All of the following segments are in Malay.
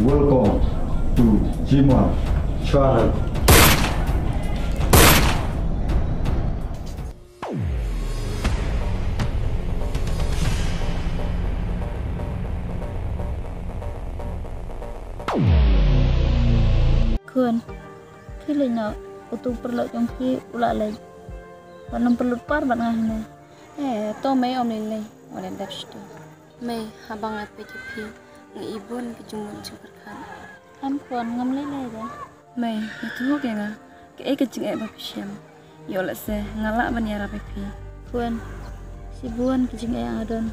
Welcome to Jima Channel. Kuan, kili na utung perlu jong ki ulak lagi. Wanam perlu par bat ngah ne. To may om lilay, wala dapsto. May habang at PGP, ng ibon kajungon sa perkan. Am kuan ngam lele dah. May, ito kaya nga, kaya kajung ba pisyam. Yola se, ngalak banyara pipi. Kuan, si buan kicing yang adon.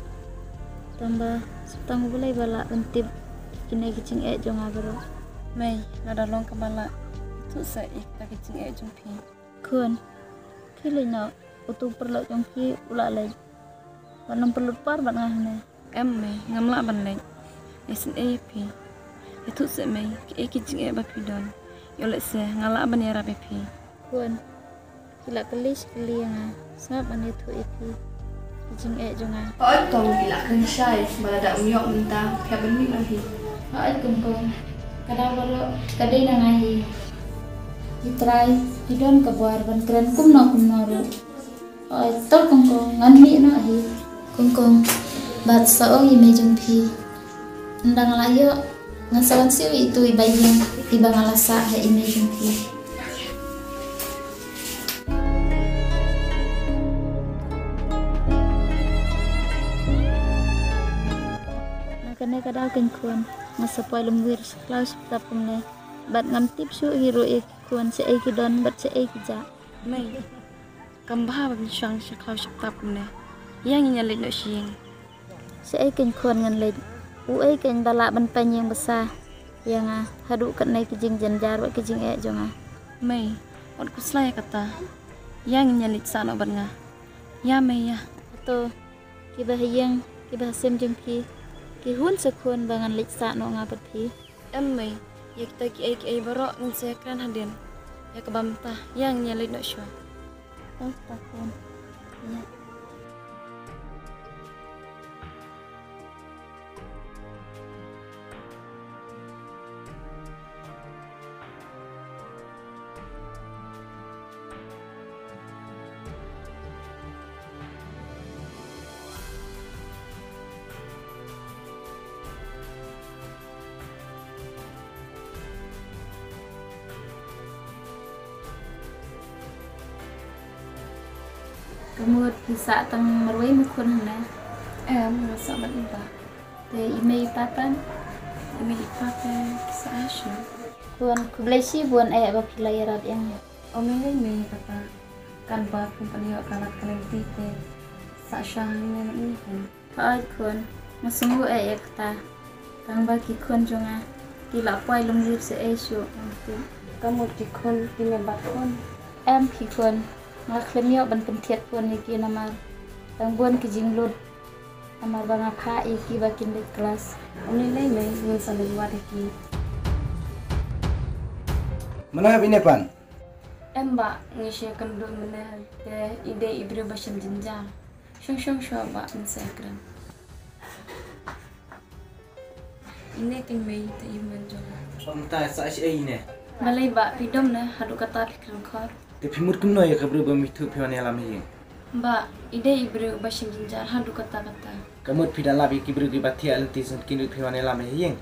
Tambah setang bulai balak bentip kini kicing jong agaro. May, nadalong kabala. Ito sa ikta kicing jong pi. Kuan, kili na utung perlu jong ki ulak lagi. Wanam perlu par bat ngah ne. May, ngamlak banlay. Isin pi. Ito sa may, kaya kicing ba pidon. Yola se, ngalak banyara pipi. Kuan, kila kelis kili yang sengap man itu ipi. Kicing jong ah. Ở tàu thì là khăn sai mà đạo nhọn mình ta theo bên mình là gì Ay kungkung, kada balo, kada na ngahi. Itry, idon kabuar ban keren kumno ro. Ay tol kungkung, nganli no ahi. Kungkung, bat saong imejung pi. Ndang layo, ngasawan siu itu ibayang, ibang alasa ha imejung pi. Nakane kada kuan masa poy lumwir klaus tapumne bat ngam tipsu hero kuan se don bat se ja. May, kambah ba siyang sa klaus tapne. Yang nyalit no siyang. Se kuan ngan le. U ken bala ban panyang besar. Yang hadu kat nai kijing janjar wat kijing jonga. May, wat kuslay kata. Yang nyalit sa no ban nga. Ya may ya. To kibah yang kibah sem jeng pi. Ki hun sekun bangan lik sa no nga pat pi. May, ya kita ki barok ng sekran hadin. Ya kabamta, yang nyalit no siya. Oh, takon. Ya. Kemud bisa tang merway mukun na. Masa bat iba. Te email papan. Imi ipake sa asyo. Buan kublesi buan ba pilay rab yang. Omilay may kata. Kan ba kung paniyo kalat kalang tite. Sa asyahan niya na ikan. Paad kuan. Masungu kata. Tang bagi kuan jonga. Kila poy lumlir sa esyo. Kamu dikon tinebakon. Ki kuan. Ngaklemyo ban kentiat puan iki namar tang buan kijing lud namar banga pha iki bakin de kelas Omilay may ngun sa liwat iki. Mana ini pan? Ba ngisya kandun menahan te ide ibre basyam jenjang. Syong ba nsekran. Ini ting may ta iman jonga. Pamta sa ini. Malay ba pidom na hadu kata pikran khor. Tapi mut kumno ya kabru bamitu piwan alam ini. Ba ide ibre basyam jenjang hadu kata. Kamut pidala bi kibru ki batia alti sun kinu piwan alam ini.